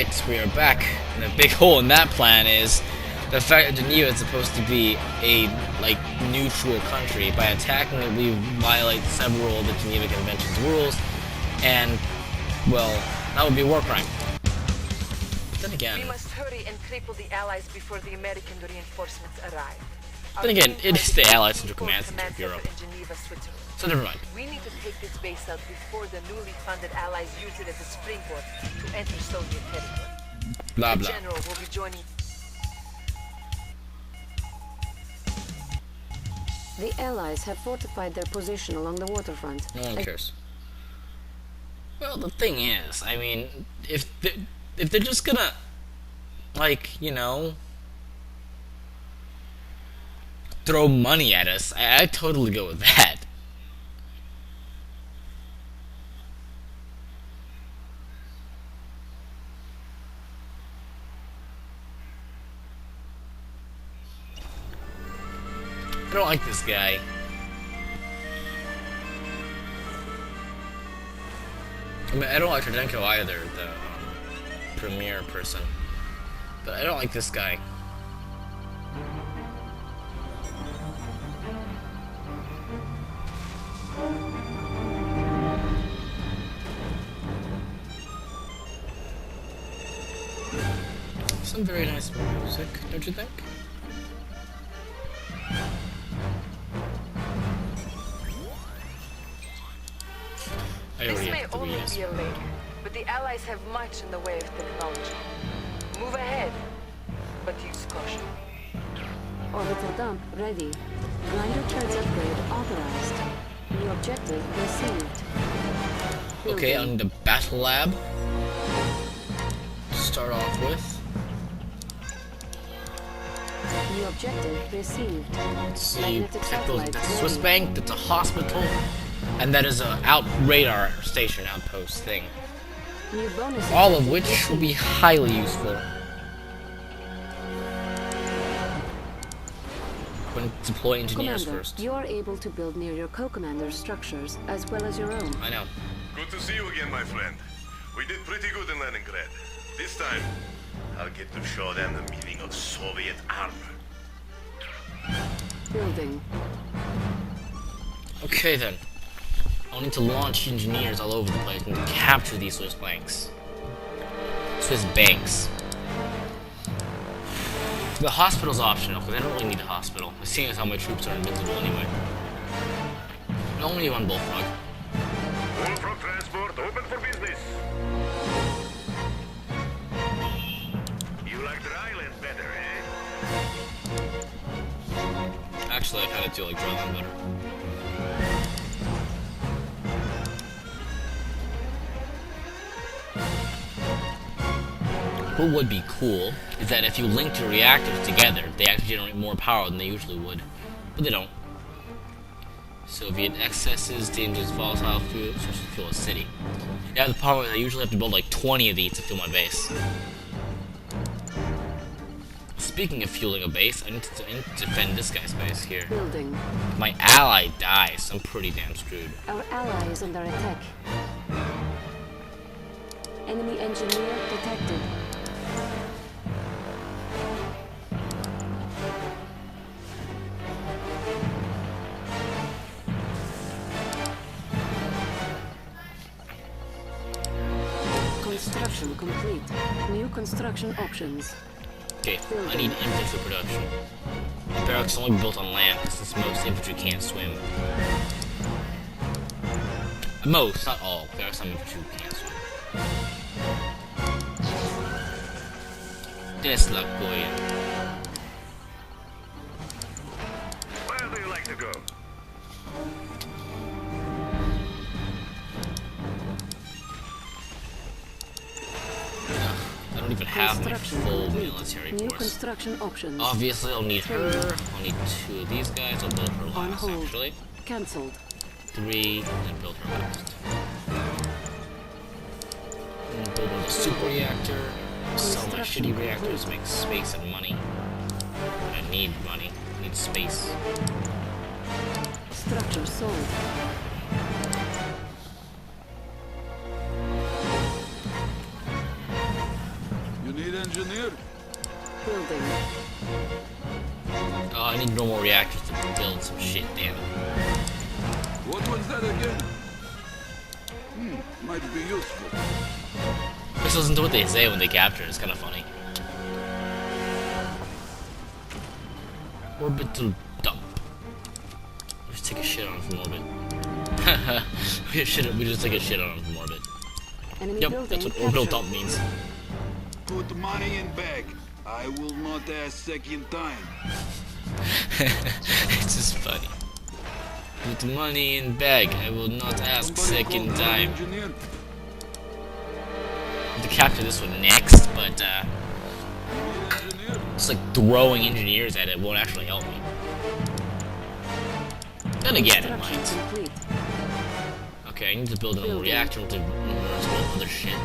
Alright, we are back. And the big hole in that plan is the fact that Geneva is supposed to be a, neutral country. By attacking it, we violate several of the Geneva Convention's rules, and, well, that would be a war crime. But then again... We must hurry and cripple the Allies before the American reinforcements arrive. Then again, it is the Allied Central Command Center of Europe. Geneva, So never mind. We need to take this base out before the newly funded Allies use it as a springboard to enter Soviet territory. Blah, The blah. General will be joining... The Allies have fortified their position along the waterfront. No one cares. Well, the thing is, I mean, if they're just gonna, throw money at us, I'd totally go with that. I don't like this guy. I mean, I don't like Tredenko either, the premier person. But I don't like this guy. Some very nice music, don't you think? This may only be a lake, but the Allies have much in the way of technology. Move ahead, but use caution. Orbital dump ready. Grinder turret upgrade authorized. New objective received. Okay, on the battle lab. To start off with. New objective received. Let's see, Magnetic satellite that's a Swiss ready. bank, that's a hospital, and that is a radar station outpost thing. New bonus All of objective which will received. be highly useful when deploy engineers Commander, first. you are able to build near your co-commander's structures as well as your own. I know. Good to see you again, my friend. We did pretty good in Leningrad. This time, I'll get to show them the meaning of Soviet armor. Building. Okay then. I'll need to launch engineers all over the place and to capture these Swiss banks. Swiss banks. The hospital's optional, because I don't really need a hospital, seeing as how my troops are invincible anyway. I only need one bullfrog. Bullfrog transport open for business. You like dryland better, eh? Actually, I kind of do like dryland better. What would be cool is that if you link your reactors together, they actually generate more power than they usually would. But they don't. Soviet excesses, dangerous volatile fuel, sources to fuel a city. Yeah, the problem is I usually have to build like 20 of these to fuel my base. Speaking of fueling a base, I need to defend this guy's base here. Building. If my ally dies, I'm pretty damn screwed. Our ally is under attack. Enemy engineer detected. Construction complete. New construction options. Okay, I need infantry production. The barracks can only be built on land, since most infantry can't swim. Most, not all. There are some infantry who can't swim. Tesla Goya. Where do you like to go? I don't even have my Construction full complete. military New force. construction options. Obviously, I'll need her. I'll need 2 of these guys. I'll build her On last, hold. actually. Cancelled. 3, and then build her last. And build the super reactor. Sell my Construction shitty reactors, complete. make space and money. I need money. I need space. Structure sold. I need normal reactors to build some shit, damn it. What was that again? Might be useful. Just listen to what they say when they capture, it's kinda funny. Orbital dump. We just take a shit on him from orbit. we just take a shit on him from orbit. Enemy Yep, building that's what orbital captured. dump means. Put money in bag. I will not ask second time. It's just funny. Put money in bag. I will not ask Somebody second call the time. engineer. To capture this one next, but Engineer? just like throwing engineers at it won't actually help me. Then again, it Construction might. complete. Okay, I need to build a little reactor to as well other shit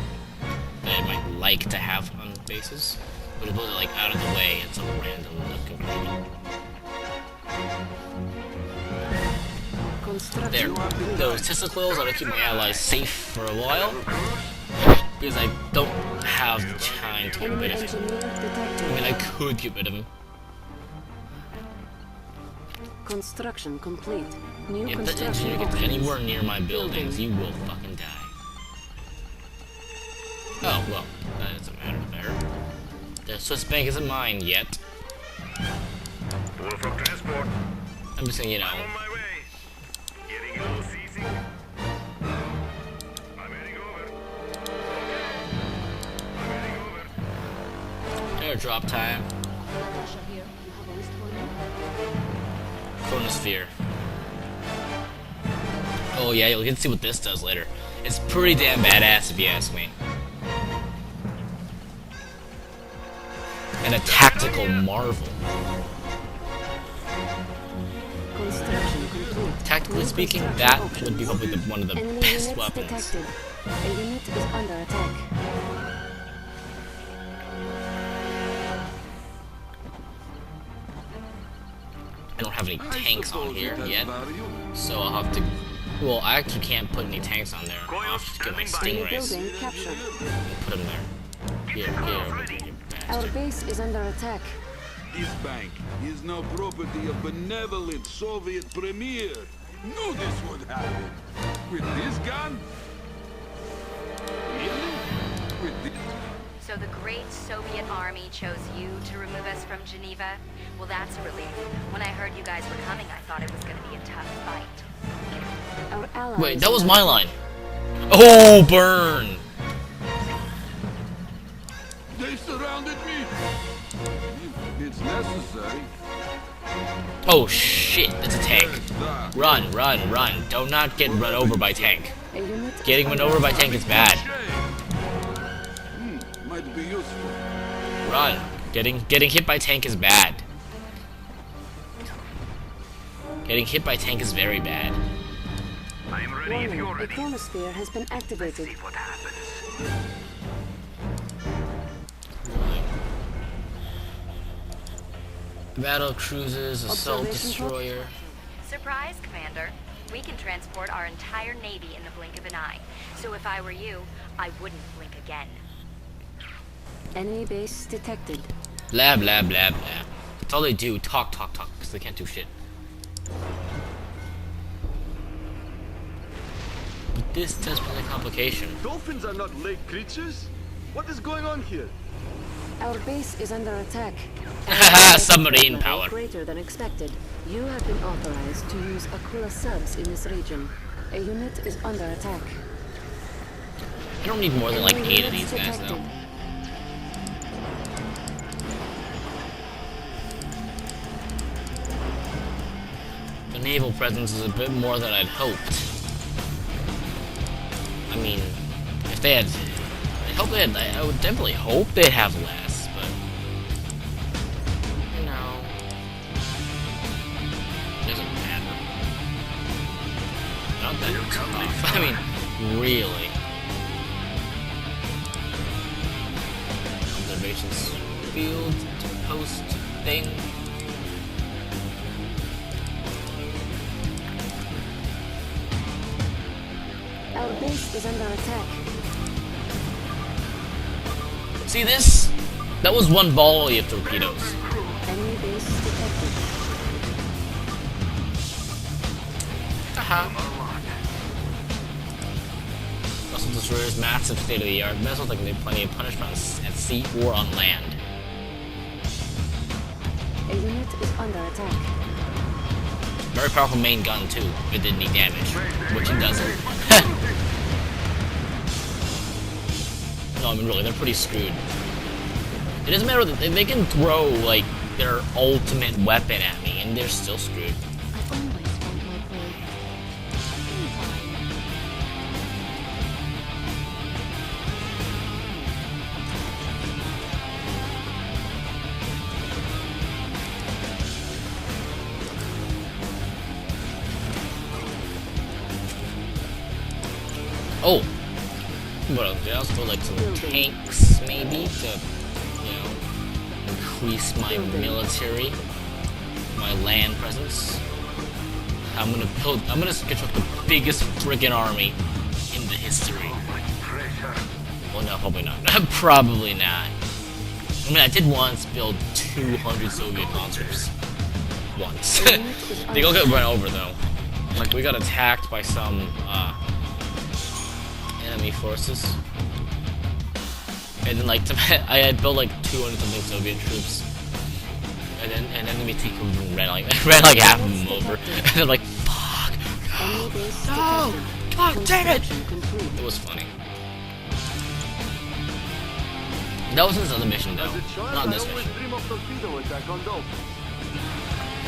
that I might like to have on bases. But to build it like out of the way in some random nook and cranny. Construction There. complete. Those testicles ought to keep my allies safe for a while. Because I don't have the time to get Enemy rid of him. engineer I detected. mean, I could get rid of him. Construction complete. New If the construction engineer gets options. anywhere near my buildings, you will fucking die. Oh, well, that doesn't matter there. The Swiss bank isn't mine yet. Full from transport. I'm just saying, you know. On my way. Getting a little seasick. I'm heading over. Okay. I'm heading over. Airdrop time. Chronosphere. Oh yeah, you'll get to see what this does later. It's pretty damn badass if you ask me. And a tactical marvel. Construction complete. Tactically New speaking, construction that options. would be probably one of the Enemy best units weapons. detected. A unit is under attack. I don't have any tanks on suppose here it has yet, value. so I'll have to. Well, I actually can't put any tanks on there. I'll have to get my Enemy stingrays building captured. and put them there. Here, you Our bastard. base is under attack. This bank is now property of benevolent Soviet premier. Knew this would happen. With this gun? Really? With this? So the great Soviet army chose you to remove us from Geneva? Well, that's a relief. When I heard you guys were coming, I thought it was going to be a tough fight. Our allies. Wait, that was my line. Oh, burn! They surrounded me. It's necessary. Oh shit, it's a tank. Run, run, run. Do not get run over by tank. A unit Getting run over by tank is bad. Might be useful. Run. Getting hit by tank is bad. Getting hit by tank is very bad. I'm ready if Warning, you're a ready. chronosphere has been activated. See what happens. Battle cruisers, assault Observation destroyer. Surprise, Commander. We can transport our entire navy in the blink of an eye. So if I were you, I wouldn't blink again. Enemy base detected. Blah blah blah blah. That's all they do. Talk, talk, talk. Because they can't do shit. But this does present a complication. Dolphins are not lake creatures. What is going on here? Our base is under attack. Haha, submarine Level power. Greater than expected. You have been authorized to use Aquila subs in this region. A unit is under attack. I don't need more than like Enemy 8 of units these guys detected. though. The naval presence is a bit more than I'd hoped. I mean, if they had, I would definitely hope they'd have less, but you know, it doesn't matter. Not that tough. I mean, really. Observations field post thing. Our base is under attack. See this? That was one volley of torpedoes. Enemy base detected. Vessel destroyers, massive state-of-the-art vessels that can do plenty of punishment at sea or on land. A unit is under attack. Very powerful main gun too, if it didn't need damage, which it doesn't. No, I mean really, they're pretty screwed. It doesn't matter that they can throw like their ultimate weapon at me, and they're still screwed. I always want my prey. Oh! What else? Did I also put like some tanks, maybe, to, you know, increase my military, my land presence. I'm gonna construct the biggest friggin' army in the history. Well, no, probably not. Probably not. I mean, I did once build 200 Soviet conscripts. Once. They all got run over, though. Like, we got attacked by some, enemy forces. And then, like, I had built, like, 200 something Soviet troops. And then enemy takeover ran like half of them over. And they're like, fuck! No! God damn it! It was funny. That was in this other mission, though. Not this mission.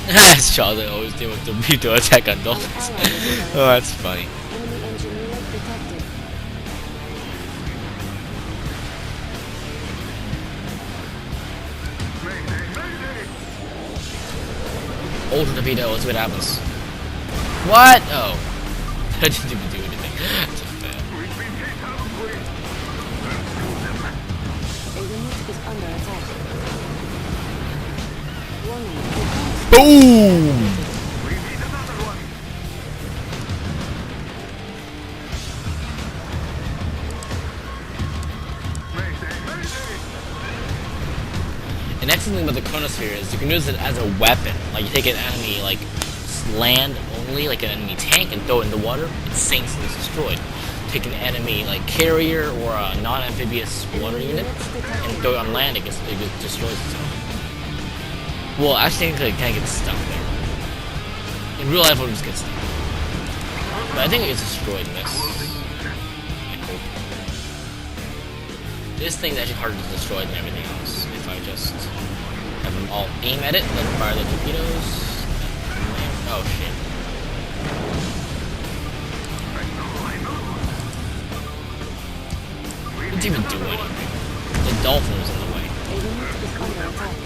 As child, I always deal with torpedo attack on dolphins. Oh, that's funny. Enemy engineer detected. Ultra torpedo, let's see what happens. What? Oh. That didn't even do anything. That's bad. A unit is under attack. Warning. Boom! An excellent thing about the chronosphere is you can use it as a weapon. Like, you take an enemy, like, land only, like an enemy tank, and throw it in the water, it sinks and is destroyed. Take an enemy, like, carrier or a non-amphibious water unit, and throw it on land, it destroys itself. Well, actually, it kind of gets stuck there. In real life, it would just get stuck. But I think it gets destroyed in this. I hope. This thing's actually harder to destroy than everything else. If I just have them all aim at it, then fire the torpedoes. Oh shit. It didn't even do anything. The dolphin was in the way. A unit is under attack.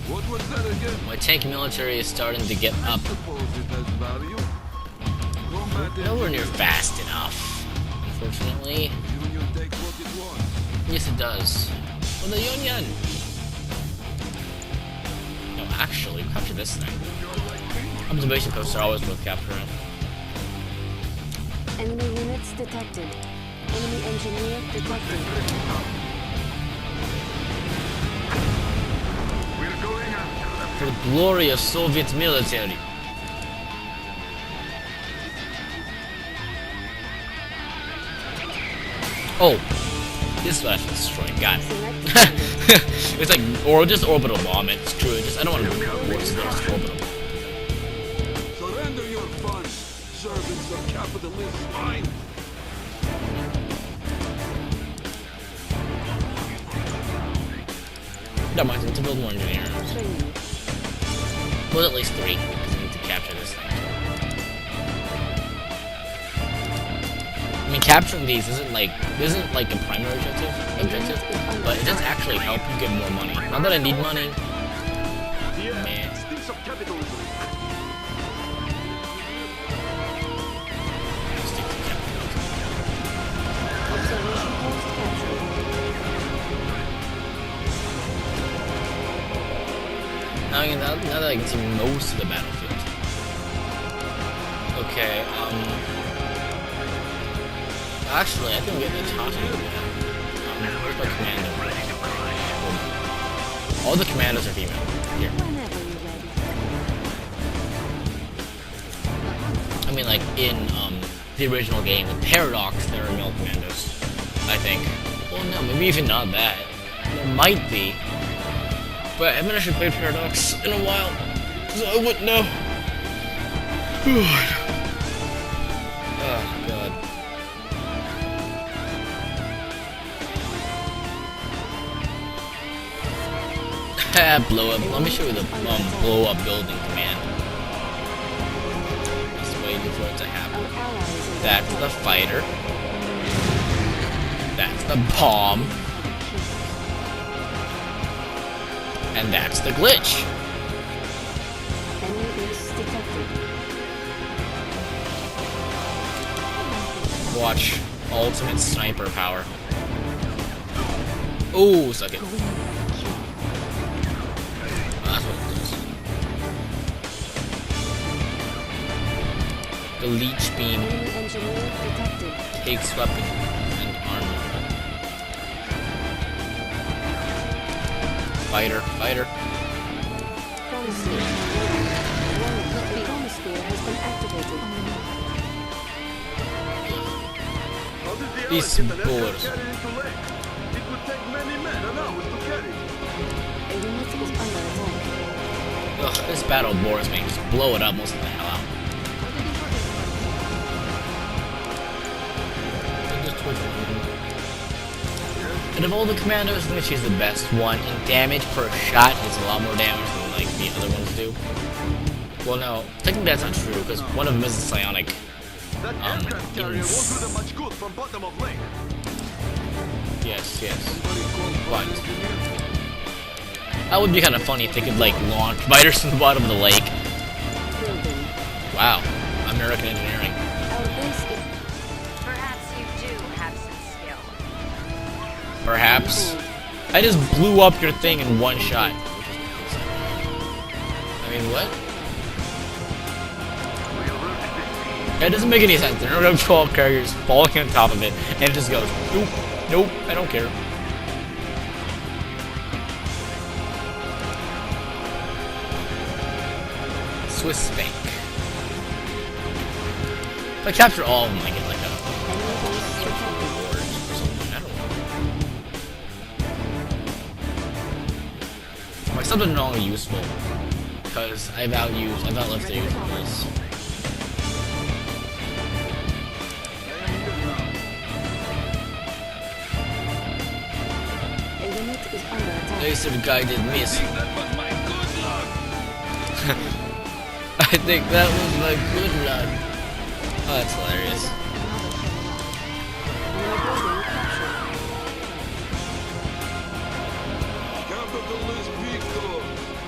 What was that again? My tank military is starting to get up. Suppose it has value. Combat Nowhere near fast enough, unfortunately. Union take what it wants. Yes, it does. For the Union! No, actually, capture this thing. Observation posts are always worth capturing. Enemy units detected. Enemy engineer detected. For the glory of Soviet military. Oh, this is what I should destroy. Got it. It's like, or just orbital bomb it. Screw it. Just I don't want to do worse than just orbital. Surrender your funds, servants of capitalist swine. Never mind, to build more engineers. Training. Well, at least 3, because we need to capture this thing. I mean, capturing these isn't like a primary objective, but it does actually help you get more money. Not that I need money. Man. Stinks of capitalism. Observation post cancelled. Now that I can see most of the battlefield. Okay, actually, I think we get the Tata to do that. Where's my commando? All the commandos are female. Here. Whenever you're ready. I mean, like, in, the original game, in Paradox, there are male commandos. I think. Well, no, maybe even not that. There might be. But I haven't actually played Paradox in a while, so I wouldn't know. Oh, God. Blow up. Let me show you the blow up building command. Just waiting for it to happen. That's the fighter. That's the bomb. And that's the glitch. Enemy base detected. Watch ultimate sniper power. Oh, suck it. That's what it does. The leech beam Enemy engineer detected. takes weapon and armor. Fighter, fighter. Chronosphere. The chronosphere has been activated. How did the These Allies get an boars. aircraft carrier into lake? It would take many men an hour to carry. A unit is under attack. Ugh, this battle bores me. Just blow it up most of the hell out. And of all the commandos, I think she's the best one. In damage per shot, it's a lot more damage than like the other ones do. Well, no, technically that's not true because one of them is a psionic. That aircraft carrier won't do them much good from bottom of lake. Yes, yes. But that would be kind of funny if they could like launch fighters from the bottom of the lake. Building. Wow, American engineering. Our base is Perhaps you do have some skill. Perhaps. I just blew up your thing in one shot. I mean, what? That doesn't make any sense. There are no 12 carriers falling on top of it, and it just goes, nope, nope, I don't care. Swiss bank. If I capture all of them, I get like a reward or something. I don't know. My subs are no longer useful because I've outlived their usefulness. a unit is under attack. Laser guided miss. That was my good luck. I think that was my good luck. Oh, that's hilarious. Enemy building captured. Capitalist Pico,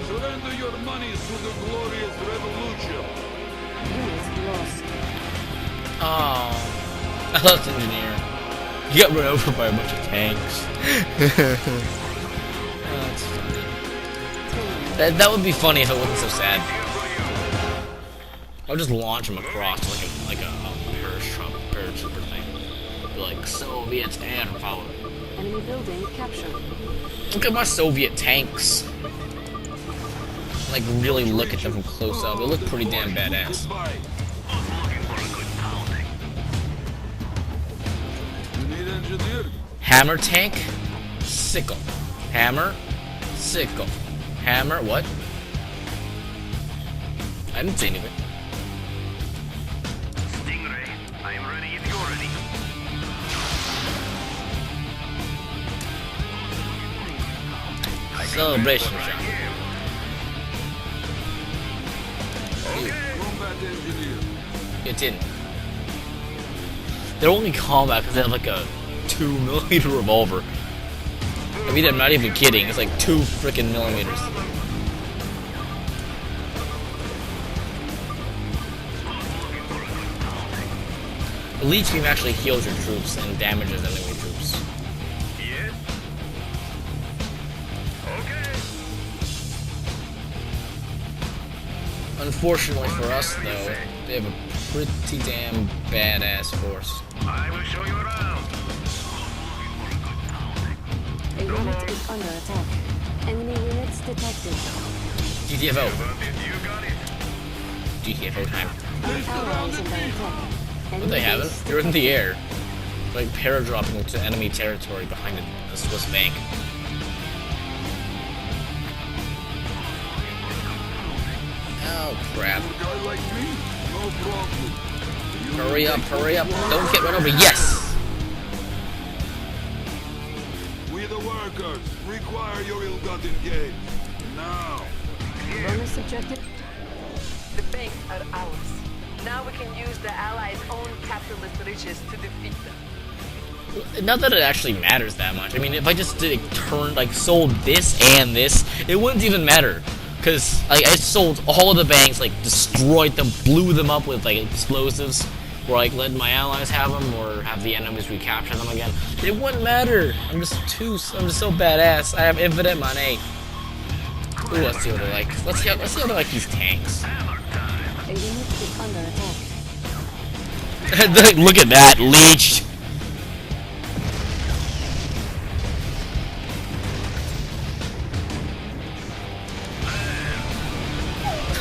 surrender your monies to the glorious revolution. Unit lost. Oh, I lost engineer. You got run over by a bunch of tanks. Oh, that's funny. That would be funny if it wasn't so sad. I'll just launch him across like a paratrooper thing. Be like Soviet air power. Enemy building captured. Look at my Soviet tanks. Like really look at them from close up. They look pretty damn badass. Goodbye. You need engineer? Hammer tank, sickle. Hammer, sickle. Hammer, what? I didn't say anything. Stingray, I am ready if you're ready. Celebration shot. Combat engineer. It didn't. They're only combat because they have like a 2mm revolver. I mean, I'm not even kidding. It's like 2 freaking millimeters. The leech beam actually heals your troops and damages enemy troops. Yes? Okay. Unfortunately for us, though, they have a pretty damn badass force. I will show you around. under attack. Enemy units detected. GTFO. You got it. GTFO time. Our ally is under attack. But they haven't. They're in the air. Like paradropping into enemy territory behind a Swiss bank. Oh crap. A guy like me, no problem. Hurry up, hurry up. Don't get run over. Yes! We the workers require your ill-gotten gains. Now. Bonus objective. The banks are ours. Now we can use the Allies' own capitalist riches to defeat them. Not that it actually matters that much. I mean, if I just did sold this and this, it wouldn't even matter. Cause I sold all of the banks, like destroyed them, blew them up with like explosives, or like let my allies have them, or have the enemies recapture them again. It wouldn't matter. I'm just so badass. I have infinite money. Ooh, let's see what they like. Let's see how they like these tanks. A unit is under attack. Look at that, leech.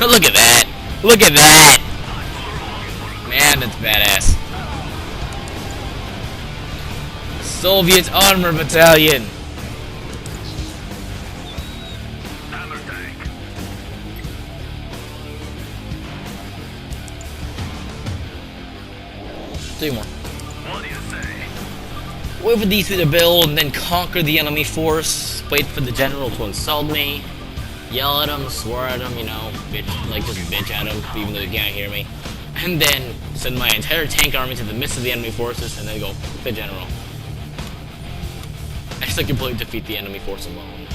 Look at that! Look at that! Man, that's badass. Soviet Armor Battalion! Hammer tank. 3 more. What do you say? Wait for these two to build and then conquer the enemy force. Wait for the general to insult me. Yell at him, swear at him, you know, just bitch at him, even though he can't hear me. And then send my entire tank army to the midst of the enemy forces and then go, the general. I just completely defeat the enemy force alone.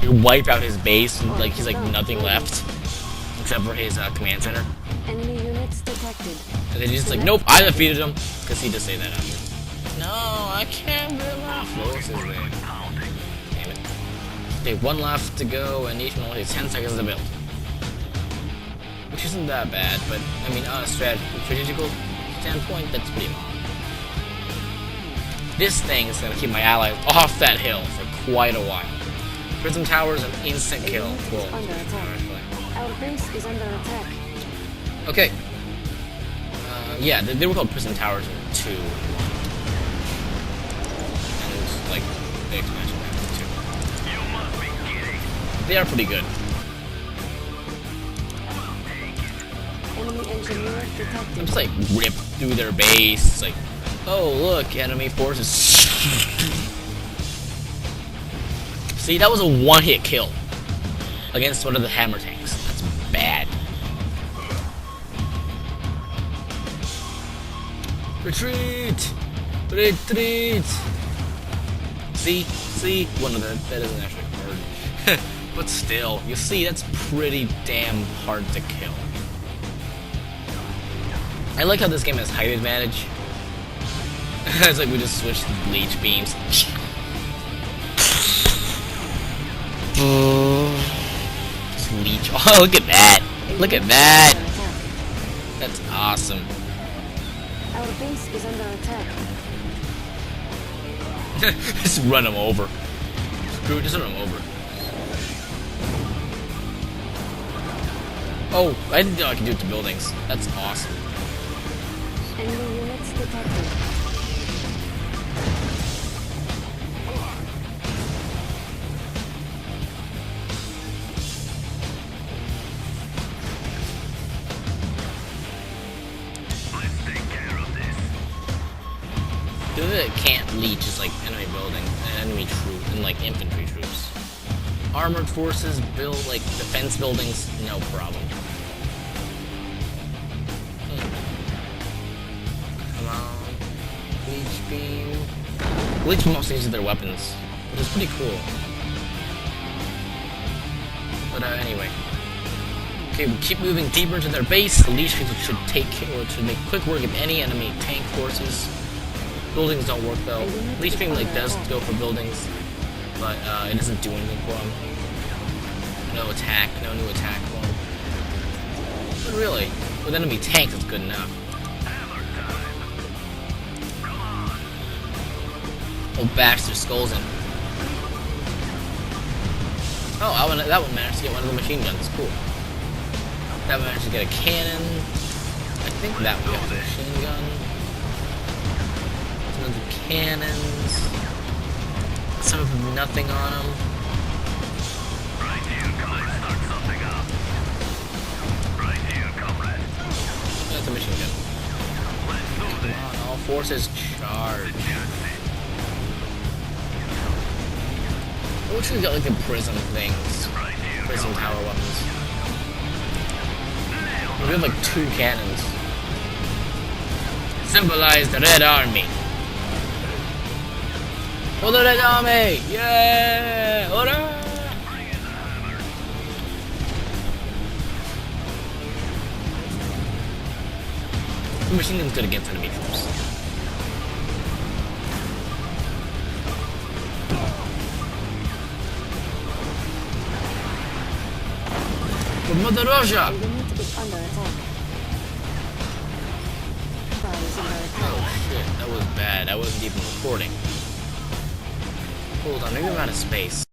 You wipe out his base, and he's like nothing left. Except for his command center. Enemy units detected. And then he's just like, nope, I defeated him. Because he just say that after. No, I can't build my forces there. Damn it. Okay, 1 left to go, and each one only takes 10 seconds to build. Which isn't that bad, but, I mean, on a strategical standpoint, that's pretty long. This thing is going to keep my allies off that hill for quite a while. Prism Tower is an instant kill. Cool. Under attack. Our base is under attack. Okay. Yeah, they were called Prism Towers in 2. And, like, the expansion happened too. You must be kidding. They are pretty good. Enemy engineer detected. I'm just like rip through their base. It's like, oh look, enemy forces. See, that was a 1-hit kill against one of the hammer tanks. That's bad. Retreat! Retreat! See, one of them. That isn't actually hard. But still, you see, that's pretty damn hard to kill. I like how this game has height advantage. It's like we just switched to bleach beams. Just leech. Oh, look at that! Look at that! That's awesome. Our base is under attack. Just run him over. Screw it, just run him over. Oh, I didn't know I could do it to buildings. That's awesome. Enemy units detected. Let's take care of this. The only thing that can't leech is like enemy building, enemy troop, and like infantry troops. Armored forces build like defense buildings, no problem. Come on, leech beam. Leech beam also uses their weapons, which is pretty cool. But anyway, okay, we keep moving deeper into their base. The leech should make quick work of any enemy tank forces. Buildings don't work though. Leech beam does go for buildings, but it doesn't do anything for them. No attack, no new attack for them. But really, with enemy tanks, it's good enough. Oh, bash their skulls in. Oh, that one managed to get one of the machine guns. Cool. That one managed to get a cannon. I think that one got a machine gun. Some of the cannons. Some of them nothing on them. Right here, comrade. Start something up. Right here, comrade. That's a machine gun. Come on, all forces charge. I wish we got like the prism things. Prism tower weapons. We have like 2 cannons. Symbolize the Red Army. For the Red Army! Yeah! Hurrah! The machine gun's good against enemy troops. For Mother Russia! A unit is under attack. Spies under attack. Oh shit, that was bad. I wasn't even recording. Hold on, maybe I'm out of space.